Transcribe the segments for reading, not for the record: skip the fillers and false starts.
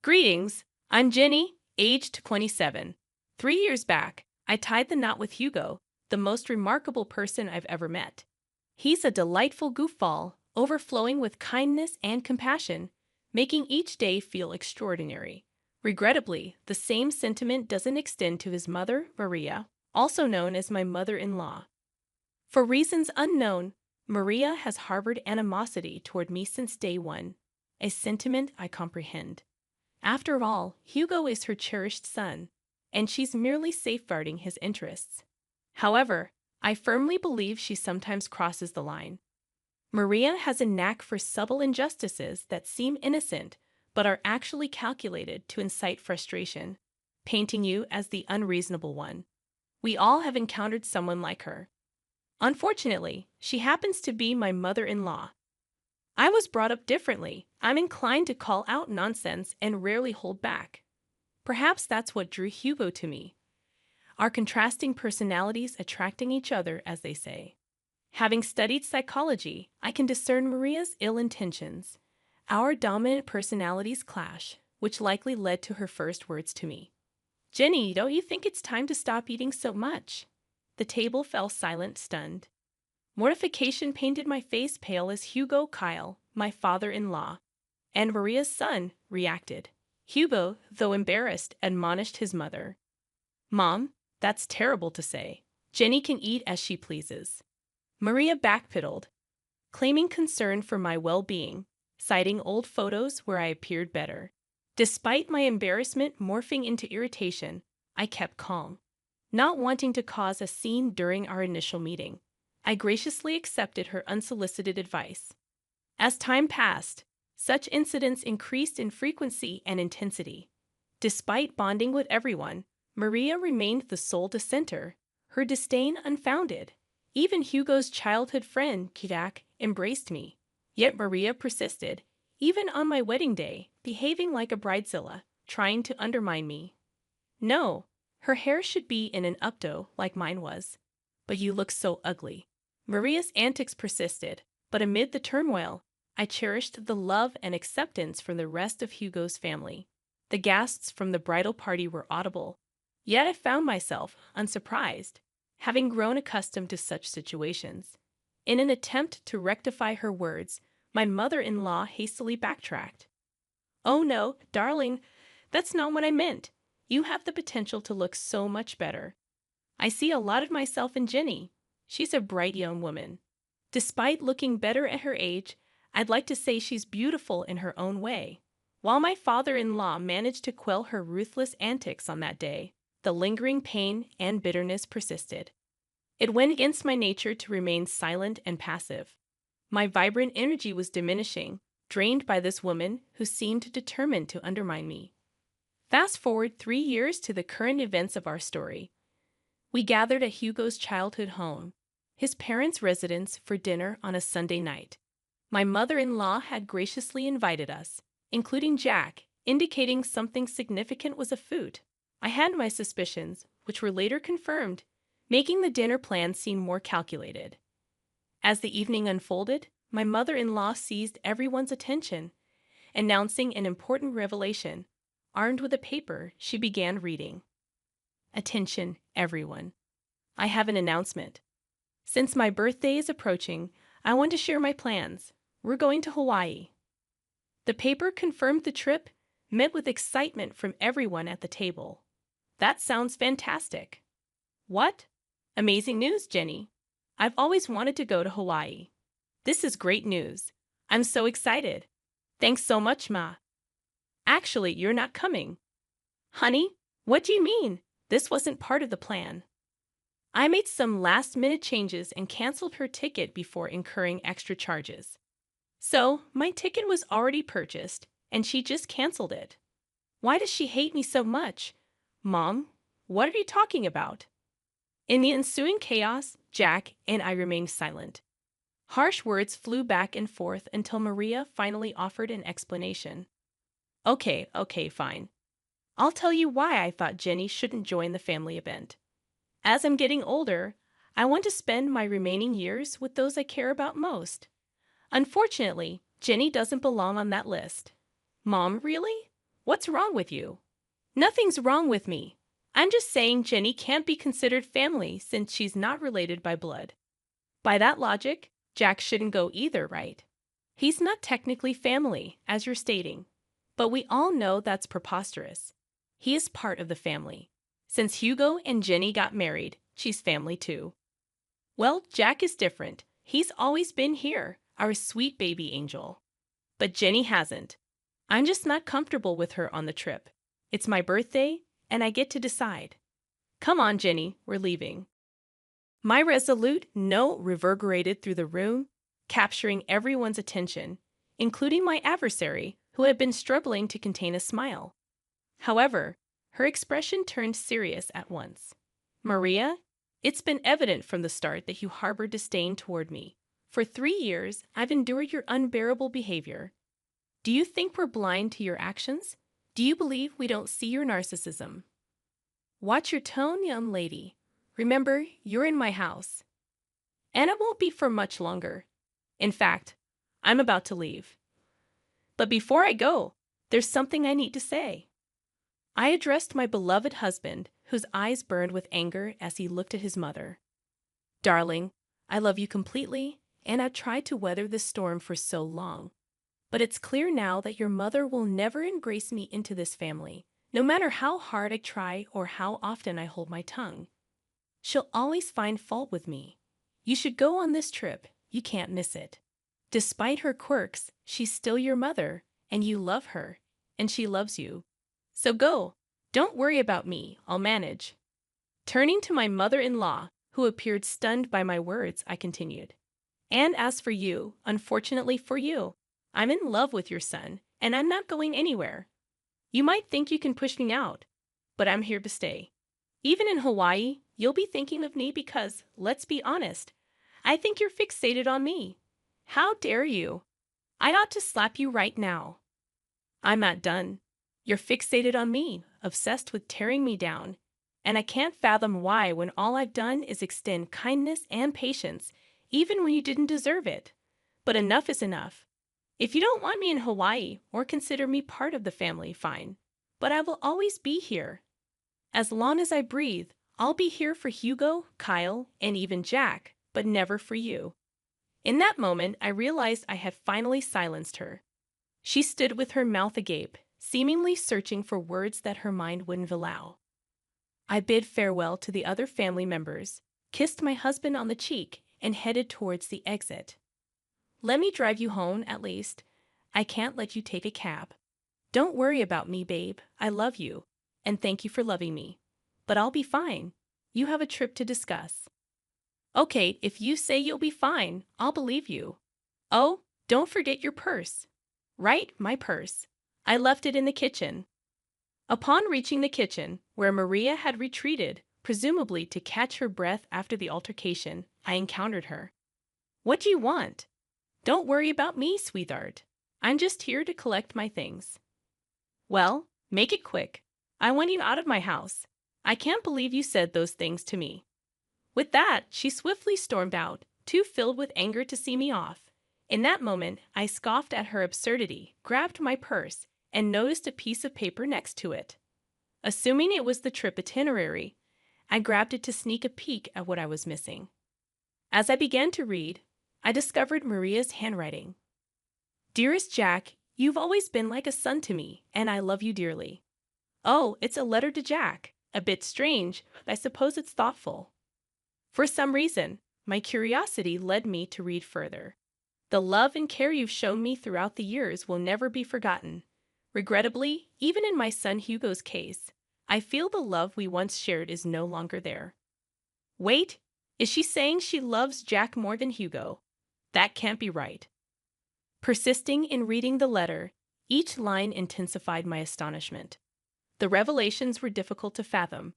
Greetings, I'm Jenny, aged 27. 3 years back, I tied the knot with Hugo, the most remarkable person I've ever met. He's a delightful goofball, overflowing with kindness and compassion, making each day feel extraordinary. Regrettably, the same sentiment doesn't extend to his mother, Maria, also known as my mother-in-law. For reasons unknown, Maria has harbored animosity toward me since day one, a sentiment I comprehend. After all, Hugo is her cherished son, and she's merely safeguarding his interests. However, I firmly believe she sometimes crosses the line. Maria has a knack for subtle injustices that seem innocent but are actually calculated to incite frustration, painting you as the unreasonable one. We all have encountered someone like her. Unfortunately, she happens to be my mother-in-law. I was brought up differently. I'm inclined to call out nonsense and rarely hold back. Perhaps that's what drew Hugo to me. Our contrasting personalities attracting each other, as they say. Having studied psychology, I can discern Maria's ill intentions. Our dominant personalities clash, which likely led to her first words to me. "Jenny, don't you think it's time to stop eating so much?" The table fell silent, stunned. Mortification painted my face pale as Hugo Kyle, my father-in-law, and Maria's son, reacted. Hugo, though embarrassed, admonished his mother. "Mom, that's terrible to say. Jenny can eat as she pleases." Maria backpedaled, claiming concern for my well-being, citing old photos where I appeared better. Despite my embarrassment morphing into irritation, I kept calm, not wanting to cause a scene during our initial meeting. I graciously accepted her unsolicited advice. As time passed, such incidents increased in frequency and intensity. Despite bonding with everyone, Maria remained the sole dissenter, her disdain unfounded. Even Hugo's childhood friend, Jack, embraced me. Yet Maria persisted, even on my wedding day, behaving like a bridezilla, trying to undermine me. "No, her hair should be in an updo like mine was. But you look so ugly." Maria's antics persisted, but amid the turmoil, I cherished the love and acceptance from the rest of Hugo's family. The gasps from the bridal party were audible, yet I found myself, unsurprised, having grown accustomed to such situations. In an attempt to rectify her words, my mother-in-law hastily backtracked. "Oh no, darling, that's not what I meant. You have the potential to look so much better. I see a lot of myself in Jenny. She's a bright young woman. Despite looking better at her age, I'd like to say she's beautiful in her own way." While my father-in-law managed to quell her ruthless antics on that day, the lingering pain and bitterness persisted. It went against my nature to remain silent and passive. My vibrant energy was diminishing, drained by this woman who seemed determined to undermine me. Fast forward 3 years to the current events of our story. We gathered at Hugo's childhood home, his parents' residence, for dinner on a Sunday night. My mother-in-law had graciously invited us, including Jack, indicating something significant was afoot. I had my suspicions, which were later confirmed, making the dinner plan seem more calculated. As the evening unfolded, my mother-in-law seized everyone's attention, announcing an important revelation. Armed with a paper, she began reading. "Attention, everyone. I have an announcement. Since my birthday is approaching, I want to share my plans. We're going to Hawaii." The paper confirmed the trip, met with excitement from everyone at the table. "That sounds fantastic." "What? Amazing news, Jenny. I've always wanted to go to Hawaii. This is great news. I'm so excited. Thanks so much, Ma." "Actually, you're not coming." "Honey, what do you mean? This wasn't part of the plan." I made some last-minute changes and canceled her ticket before incurring extra charges. So, my ticket was already purchased, and she just canceled it. Why does she hate me so much? "Mom, what are you talking about?" In the ensuing chaos, Jack and I remained silent. Harsh words flew back and forth until Maria finally offered an explanation. Okay, fine. I'll tell you why I thought Jenny shouldn't join the family event. As I'm getting older, I want to spend my remaining years with those I care about most. Unfortunately, Jenny doesn't belong on that list. "Mom, really? What's wrong with you? Nothing's wrong with me. I'm just saying Jenny can't be considered family since she's not related by blood. By that logic, Jack shouldn't go either, right? He's not technically family, as you're stating. But we all know that's preposterous. He is part of the family. Since Hugo and Jenny got married, she's family too. Well, Jack is different. He's always been here, our sweet baby angel. But Jenny hasn't. I'm just not comfortable with her on the trip. It's my birthday, and I get to decide. Come on, Jenny, we're leaving. My resolute no reverberated through the room, capturing everyone's attention, including my adversary, who had been struggling to contain a smile. However, her expression turned serious at once. Maria, it's been evident from the start that you harbor disdain toward me. For 3 years, I've endured your unbearable behavior. Do you think we're blind to your actions? Do you believe we don't see your narcissism? Watch your tone, young lady. Remember, you're in my house. And it won't be for much longer. In fact, I'm about to leave. But before I go, there's something I need to say. I addressed my beloved husband, whose eyes burned with anger as he looked at his mother. Darling, I love you completely, and I've tried to weather this storm for so long. But it's clear now that your mother will never embrace me into this family, no matter how hard I try or how often I hold my tongue. She'll always find fault with me. You should go on this trip. You can't miss it. Despite her quirks, she's still your mother, and you love her, and she loves you. So go. Don't worry about me. I'll manage. Turning to my mother-in-law, who appeared stunned by my words, I continued. And as for you, unfortunately for you, I'm in love with your son, and I'm not going anywhere. You might think you can push me out, but I'm here to stay. Even in Hawaii, you'll be thinking of me because, let's be honest, I think you're fixated on me. How dare you? I ought to slap you right now. I'm not done. You're fixated on me, obsessed with tearing me down, and I can't fathom why when all I've done is extend kindness and patience, even when you didn't deserve it. But enough is enough. If you don't want me in Hawaii or consider me part of the family, fine. But I will always be here. As long as I breathe, I'll be here for Hugo, Kyle, and even Jack, but never for you. In that moment, I realized I had finally silenced her. She stood with her mouth agape, seemingly searching for words that her mind wouldn't allow. I bid farewell to the other family members, kissed my husband on the cheek, and headed towards the exit. Let me drive you home, at least. I can't let you take a cab. Don't worry about me, babe. I love you. And thank you for loving me. But I'll be fine. You have a trip to discuss. Okay, if you say you'll be fine, I'll believe you. Oh, don't forget your purse. Right, my purse. I left it in the kitchen. Upon reaching the kitchen, where Maria had retreated, presumably to catch her breath after the altercation, I encountered her. What do you want? Don't worry about me, sweetheart. I'm just here to collect my things. Well, make it quick. I want you out of my house. I can't believe you said those things to me. With that, she swiftly stormed out, too filled with anger to see me off. In that moment, I scoffed at her absurdity, grabbed my purse, and noticed a piece of paper next to it. Assuming it was the trip itinerary, I grabbed it to sneak a peek at what I was missing. As I began to read, I discovered Maria's handwriting. Dearest Jack, you've always been like a son to me, and I love you dearly. Oh, it's a letter to Jack. A bit strange, but I suppose it's thoughtful. For some reason, my curiosity led me to read further. The love and care you've shown me throughout the years will never be forgotten. Regrettably, even in my son Hugo's case, I feel the love we once shared is no longer there. Wait, is she saying she loves Jack more than Hugo? That can't be right. Persisting in reading the letter, each line intensified my astonishment. The revelations were difficult to fathom.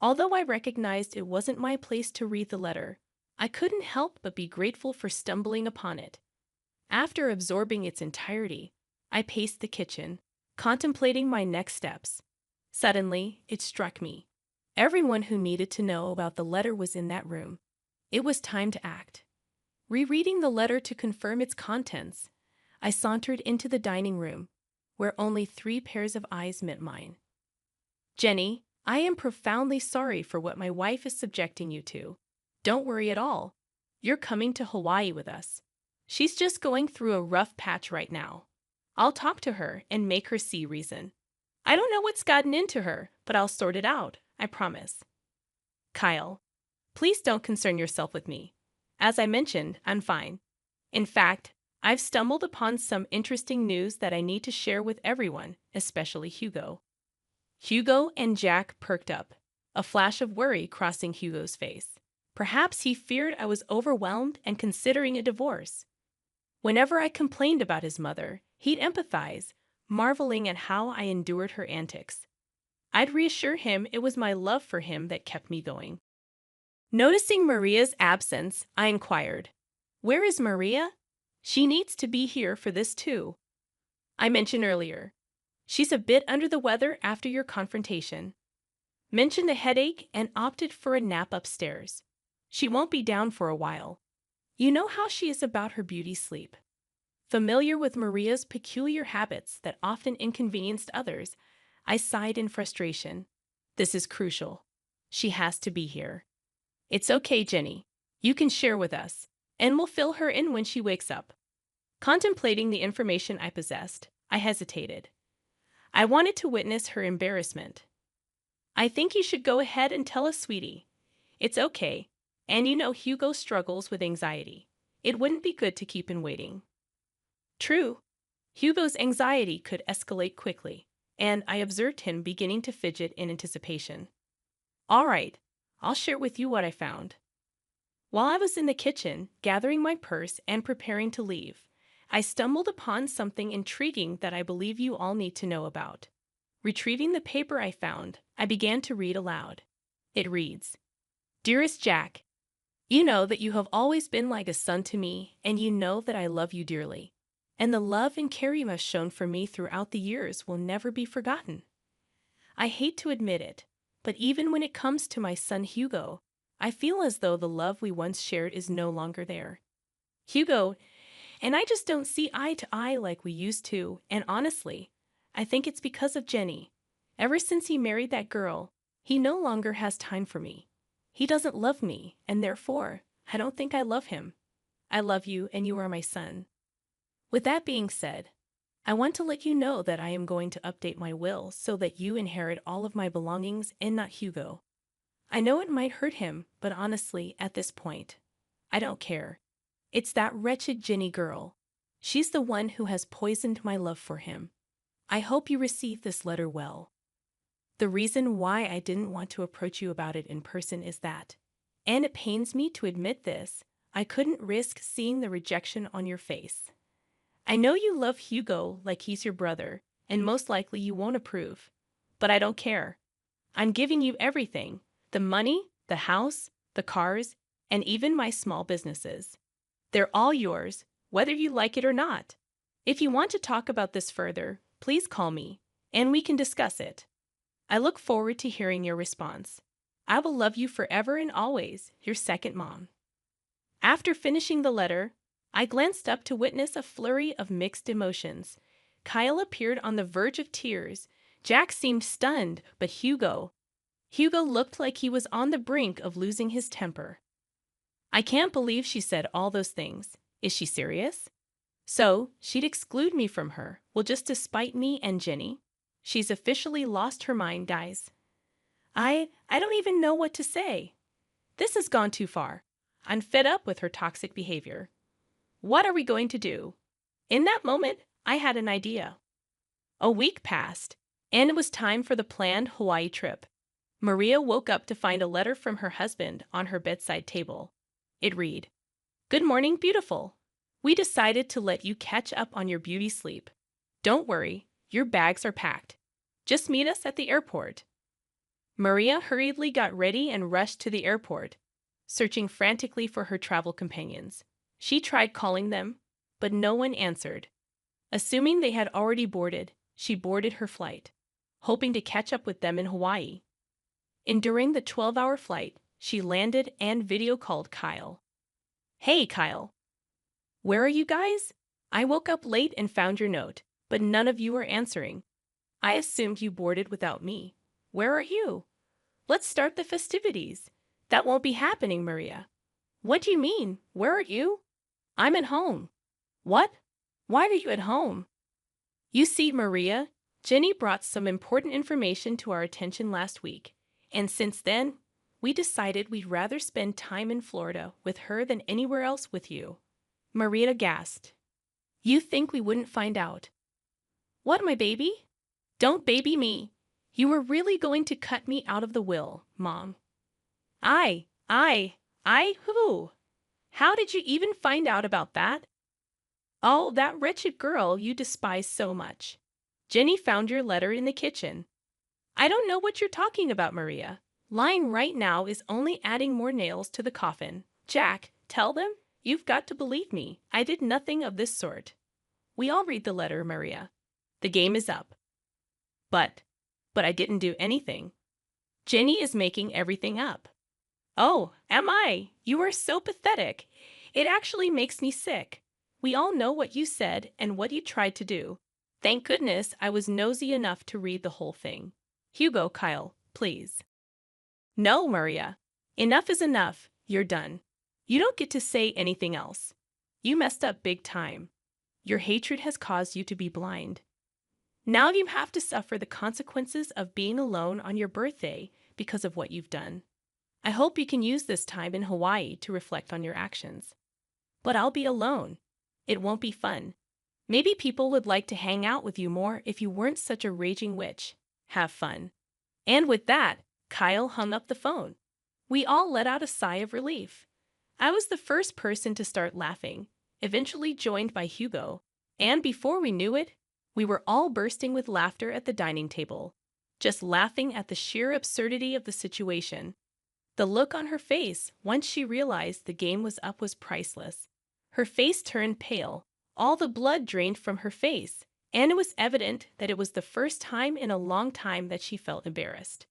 Although I recognized it wasn't my place to read the letter, I couldn't help but be grateful for stumbling upon it. After absorbing its entirety, I paced the kitchen, contemplating my next steps. Suddenly, it struck me. Everyone who needed to know about the letter was in that room. It was time to act. Rereading the letter to confirm its contents, I sauntered into the dining room, where only 3 pairs of eyes met mine. Jenny, I am profoundly sorry for what my wife is subjecting you to. Don't worry at all. You're coming to Hawaii with us. She's just going through a rough patch right now. I'll talk to her and make her see reason. I don't know what's gotten into her, but I'll sort it out, I promise. Kyle, please don't concern yourself with me. As I mentioned, I'm fine. In fact, I've stumbled upon some interesting news that I need to share with everyone, especially Hugo. Hugo and Jack perked up, a flash of worry crossing Hugo's face. Perhaps he feared I was overwhelmed and considering a divorce. Whenever I complained about his mother, he'd empathize, marveling at how I endured her antics. I'd reassure him it was my love for him that kept me going. Noticing Maria's absence, I inquired, "Where is Maria? She needs to be here for this too." I mentioned earlier, she's a bit under the weather after your confrontation. Mentioned a headache and opted for a nap upstairs. She won't be down for a while. You know how she is about her beauty sleep. Familiar with Maria's peculiar habits that often inconvenienced others, I sighed in frustration. This is crucial. She has to be here. It's okay, Jenny. You can share with us, and we'll fill her in when she wakes up. Contemplating the information I possessed, I hesitated. I wanted to witness her embarrassment. I think you should go ahead and tell us, sweetie. It's okay, and you know Hugo struggles with anxiety. It wouldn't be good to keep him waiting. True. Hugo's anxiety could escalate quickly, and I observed him beginning to fidget in anticipation. All right, I'll share with you what I found. While I was in the kitchen, gathering my purse and preparing to leave, I stumbled upon something intriguing that I believe you all need to know about. Retrieving the paper I found, I began to read aloud. It reads, "Dearest Jack, you know that you have always been like a son to me, and you know that I love you dearly. And the love and care you have shown for me throughout the years will never be forgotten. I hate to admit it, but even when it comes to my son Hugo, I feel as though the love we once shared is no longer there. Hugo and I just don't see eye to eye like we used to, and honestly, I think it's because of Jenny. Ever since he married that girl, he no longer has time for me. He doesn't love me, and therefore, I don't think I love him. I love you, and you are my son. With that being said, I want to let you know that I am going to update my will so that you inherit all of my belongings and not Hugo. I know it might hurt him, but honestly, at this point, I don't care. It's that wretched Jenny girl. She's the one who has poisoned my love for him. I hope you receive this letter well. The reason why I didn't want to approach you about it in person is that, and it pains me to admit this, I couldn't risk seeing the rejection on your face. I know you love Hugo like he's your brother, and most likely you won't approve. But I don't care. I'm giving you everything: the money, the house, the cars, and even my small businesses. They're all yours, whether you like it or not. If you want to talk about this further, please call me, and we can discuss it. I look forward to hearing your response. I will love you forever and always, your second mom." After finishing the letter, I glanced up to witness a flurry of mixed emotions. Kyle appeared on the verge of tears. Jack seemed stunned, but Hugo looked like he was on the brink of losing his temper. I can't believe she said all those things. Is she serious? So, she'd exclude me from her, well, just to spite me and Jenny? She's officially lost her mind, guys. I don't even know what to say. This has gone too far. I'm fed up with her toxic behavior. What are we going to do? In that moment, I had an idea. A week passed, and it was time for the planned Hawaii trip. Maria woke up to find a letter from her husband on her bedside table. It read, "Good morning, beautiful. We decided to let you catch up on your beauty sleep. Don't worry, your bags are packed. Just meet us at the airport." Maria hurriedly got ready and rushed to the airport, searching frantically for her travel companions. She tried calling them, but no one answered. Assuming they had already boarded, she boarded her flight, hoping to catch up with them in Hawaii. During the 12-hour flight, she landed and video called Kyle. "Hey, Kyle. Where are you guys? I woke up late and found your note. but none of you are answering. I assumed you boarded without me. Where are you? Let's start the festivities. That won't be happening, Maria. What do you mean? Where are you? I'm at home. What? Why are you at home? You see, Maria, Jenny brought some important information to our attention last week, and since then, we decided we'd rather spend time in Florida with her than anywhere else with you. Maria gasped. You think we wouldn't find out? What, my baby? Don't baby me. You were really going to cut me out of the will, Mom. Who? How did you even find out about that? Oh, that wretched girl you despise so much. Jenny found your letter in the kitchen. I don't know what you're talking about, Maria. Lying right now is only adding more nails to the coffin. Jack, tell them. You've got to believe me. I did nothing of this sort. We all read the letter, Maria. The game is up. But I didn't do anything. Jenny is making everything up. Oh, am I? You are so pathetic. It actually makes me sick. We all know what you said and what you tried to do. Thank goodness I was nosy enough to read the whole thing. Hugo, Kyle, please. No, Maria. Enough is enough. You're done. You don't get to say anything else. You messed up big time. Your hatred has caused you to be blind. Now you have to suffer the consequences of being alone on your birthday because of what you've done. I hope you can use this time in Hawaii to reflect on your actions. But I'll be alone. It won't be fun. Maybe people would like to hang out with you more if you weren't such a raging witch. Have fun. And with that, Kyle hung up the phone. We all let out a sigh of relief. I was the first person to start laughing, eventually joined by Hugo, and before we knew it, we were all bursting with laughter at the dining table, just laughing at the sheer absurdity of the situation. The look on her face once she realized the game was up was priceless. Her face turned pale, all the blood drained from her face, and it was evident that it was the first time in a long time that she felt embarrassed.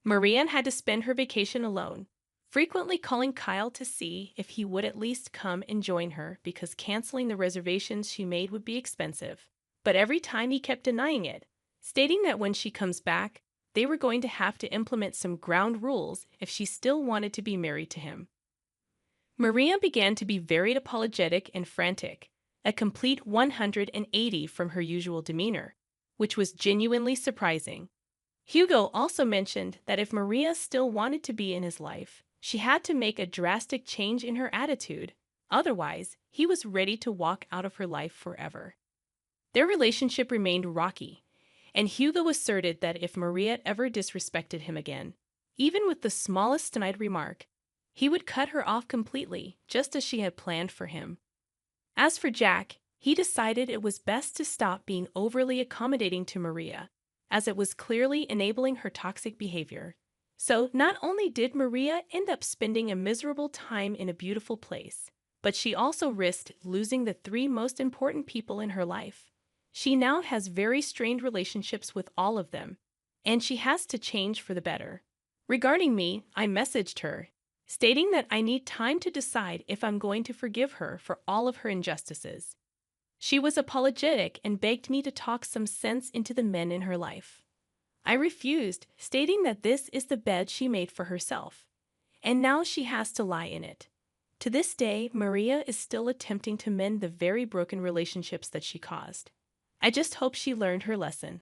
Marianne had to spend her vacation alone, frequently calling Kyle to see if he would at least come and join her because canceling the reservations she made would be expensive. But every time he kept denying it, stating that when she comes back, they were going to have to implement some ground rules if she still wanted to be married to him. Maria began to be very apologetic and frantic, a complete 180 from her usual demeanor, which was genuinely surprising. Hugo also mentioned that if Maria still wanted to be in his life, she had to make a drastic change in her attitude. Otherwise, he was ready to walk out of her life forever. Their relationship remained rocky, and Hugo asserted that if Maria ever disrespected him again, even with the smallest snide remark, he would cut her off completely, just as she had planned for him. As for Jack, he decided it was best to stop being overly accommodating to Maria, as it was clearly enabling her toxic behavior. So not only did Maria end up spending a miserable time in a beautiful place, but she also risked losing the three most important people in her life. She now has very strained relationships with all of them, and she has to change for the better. Regarding me, I messaged her, stating that I need time to decide if I'm going to forgive her for all of her injustices. She was apologetic and begged me to talk some sense into the men in her life. I refused, stating that this is the bed she made for herself, and now she has to lie in it. To this day, Maria is still attempting to mend the very broken relationships that she caused. I just hope she learned her lesson.